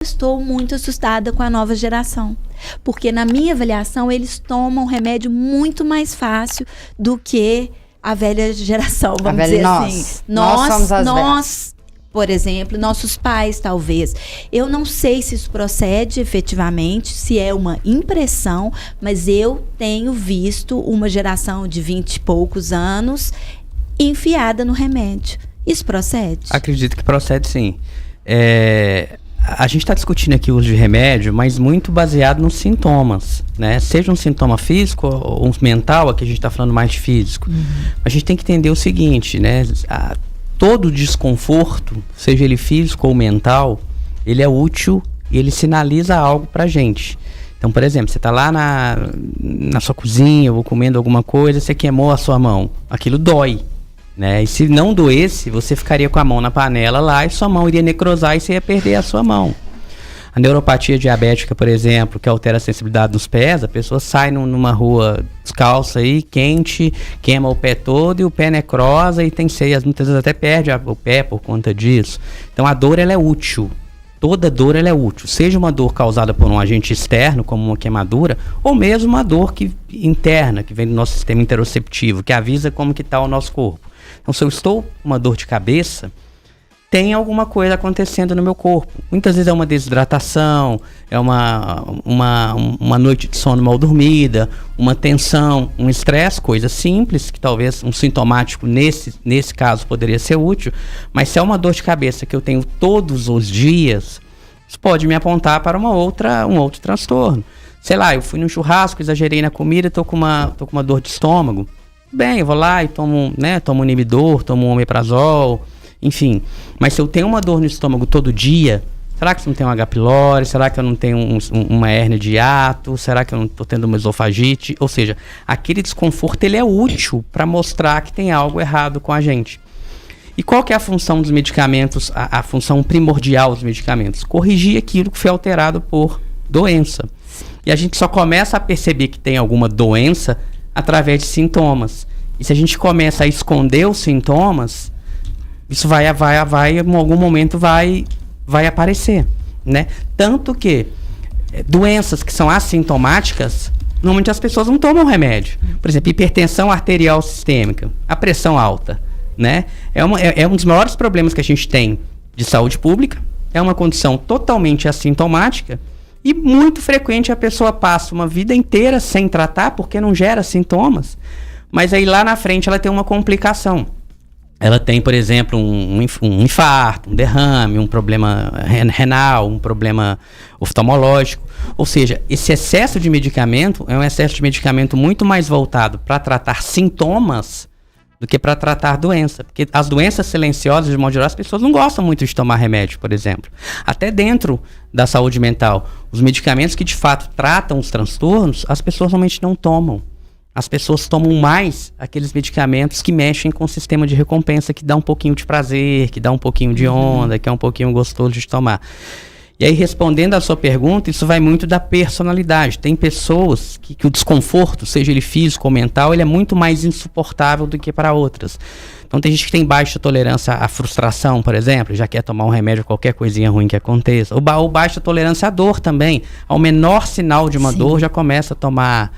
estou muito assustada com a nova geração. Porque na minha avaliação, eles tomam remédio muito mais fácil do que a velha geração, vamos dizer assim. Nós somos as velhas. Por exemplo, nossos pais, talvez. Eu não sei se isso procede efetivamente, se é uma impressão, mas eu tenho visto uma geração de 20 e poucos anos enfiada no remédio. Isso procede? Acredito que procede, sim. A gente está discutindo aqui o uso de remédio, mas muito baseado nos sintomas, né? Seja um sintoma físico ou um mental, aqui a gente está falando mais de físico. A gente tem que entender o seguinte, né? Todo desconforto, seja ele físico ou mental, ele é útil e ele sinaliza algo pra gente. Então, por exemplo, você tá lá na sua cozinha ou comendo alguma coisa, você queimou a sua mão. Aquilo dói, né? E se não doesse, você ficaria com a mão na panela lá e sua mão iria necrosar e você ia perder a sua mão. A neuropatia diabética, por exemplo, que altera a sensibilidade dos pés, a pessoa sai numa rua descalça aí, quente, queima o pé todo e o pé necrosa e tem ceias, muitas vezes até perde o pé por conta disso. Então a dor, ela é útil. Toda dor, ela é útil. Seja uma dor causada por um agente externo, como uma queimadura, ou mesmo uma dor interna, que vem do nosso sistema interoceptivo, que avisa como que está o nosso corpo. Então, se eu estou com uma dor de cabeça, tem alguma coisa acontecendo no meu corpo. Muitas vezes é uma desidratação, é uma noite de sono mal dormida, uma tensão, um estresse, coisa simples, que talvez um sintomático nesse caso poderia ser útil, mas se é uma dor de cabeça que eu tenho todos os dias, isso pode me apontar para um outro transtorno. Sei lá, eu fui num churrasco, exagerei na comida, tô com uma dor de estômago. Bem, eu vou lá e tomo um inibidor, tomo um omeprazol, enfim. Mas se eu tenho uma dor no estômago todo dia, será que eu não tenho um H. pylori? Será que eu não tenho uma hérnia de hiato? Será que eu não estou tendo uma esofagite? Ou seja, aquele desconforto, ele é útil para mostrar que tem algo errado com a gente. E qual que é a função dos medicamentos, a função primordial dos medicamentos? Corrigir aquilo que foi alterado por doença. E a gente só começa a perceber que tem alguma doença através de sintomas. E se a gente começa a esconder os sintomas, isso vai em algum momento vai aparecer, né? Tanto que doenças que são assintomáticas, normalmente as pessoas não tomam remédio. Por exemplo, hipertensão arterial sistêmica, a pressão alta, né? É um dos maiores problemas que a gente tem de saúde pública, é uma condição totalmente assintomática e muito frequente a pessoa passa uma vida inteira sem tratar porque não gera sintomas, mas aí lá na frente ela tem uma complicação. Ela tem, por exemplo, um infarto, um derrame, um problema renal, um problema oftalmológico. Ou seja, esse excesso de medicamento é um excesso de medicamento muito mais voltado para tratar sintomas do que para tratar doença. Porque as doenças silenciosas, de modo geral, as pessoas não gostam muito de tomar remédio, por exemplo. Até dentro da saúde mental, os medicamentos que de fato tratam os transtornos, as pessoas normalmente não tomam. As pessoas tomam mais aqueles medicamentos que mexem com o sistema de recompensa, que dá um pouquinho de prazer, que dá um pouquinho de onda, que é um pouquinho gostoso de tomar. E aí, respondendo à sua pergunta, isso vai muito da personalidade. Tem pessoas que o desconforto, seja ele físico ou mental, ele é muito mais insuportável do que para outras. Então tem gente que tem baixa tolerância à frustração, por exemplo, já quer tomar um remédio a qualquer coisinha ruim que aconteça. Ou baixa tolerância à dor também. Ao menor sinal de uma dor, já começa a tomar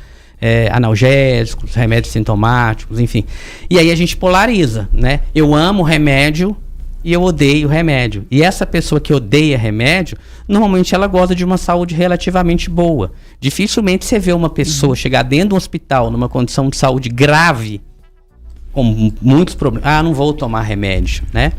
analgésicos, remédios sintomáticos, enfim. E aí a gente polariza, né? Eu amo remédio e eu odeio remédio. E essa pessoa que odeia remédio, normalmente ela goza de uma saúde relativamente boa. Dificilmente você vê uma pessoa chegar dentro de um hospital numa condição de saúde grave, com muitos problemas. Não vou tomar remédio, né?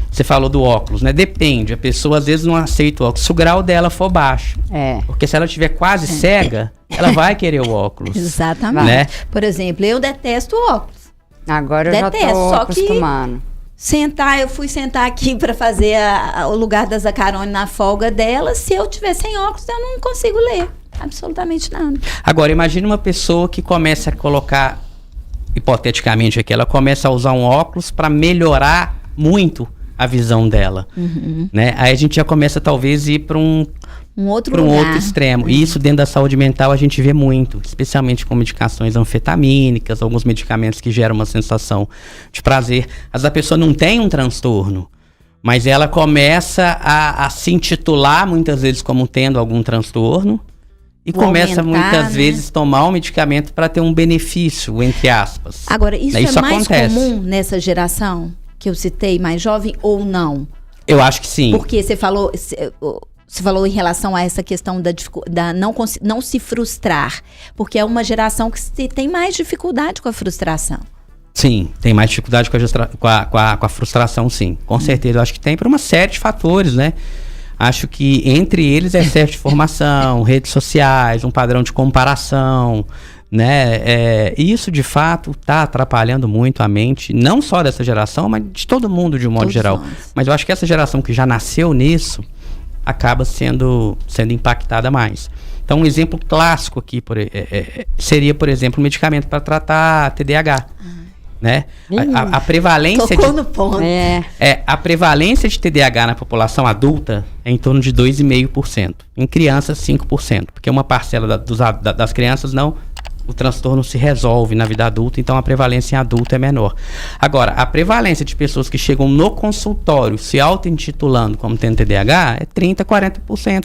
Você falou do óculos, né? Depende. A pessoa às vezes não aceita o óculos se o grau dela for baixo. Porque se ela estiver quase cega, ela vai querer o óculos. Exatamente. Né? Por exemplo, eu detesto óculos. Agora eu já tô acostumando. Eu fui sentar aqui para fazer o lugar da Zacarone na folga dela. Se eu tiver sem óculos, eu não consigo ler absolutamente nada. Agora, imagine uma pessoa que começa a colocar, hipoteticamente aqui, ela começa a usar um óculos para melhorar muito a visão dela, né? Aí a gente já começa talvez a ir para um outro extremo. E isso dentro da saúde mental a gente vê muito, especialmente com medicações anfetamínicas, alguns medicamentos que geram uma sensação de prazer. Mas a pessoa não tem um transtorno, Mas ela começa a se intitular muitas vezes como tendo algum transtorno e começa muitas vezes tomar um medicamento para ter um benefício, entre aspas. Agora, isso é mais comum nessa geração que eu citei, mais jovem, ou não? Eu acho que sim. Porque você falou em relação a essa questão da não se frustrar, porque é uma geração que tem mais dificuldade com a frustração. Sim, tem mais dificuldade com a frustração, sim. Com certeza, eu acho que tem por uma série de fatores, né? Acho que entre eles é excesso de formação, redes sociais, um padrão de comparação, né? Isso, de fato, está atrapalhando muito a mente, não só dessa geração, mas de todo mundo, de um modo geral. Mas eu acho que essa geração que já nasceu nisso acaba sendo impactada mais. Então, um exemplo clássico aqui seria, por exemplo, um medicamento para tratar TDAH. Né? A prevalência no ponto. A prevalência de TDAH na população adulta é em torno de 2,5%. Em crianças, 5%. Porque uma parcela das crianças o transtorno se resolve na vida adulta, então a prevalência em adulto é menor. Agora, a prevalência de pessoas que chegam no consultório se auto-intitulando como tendo TDAH é 30%, 40%.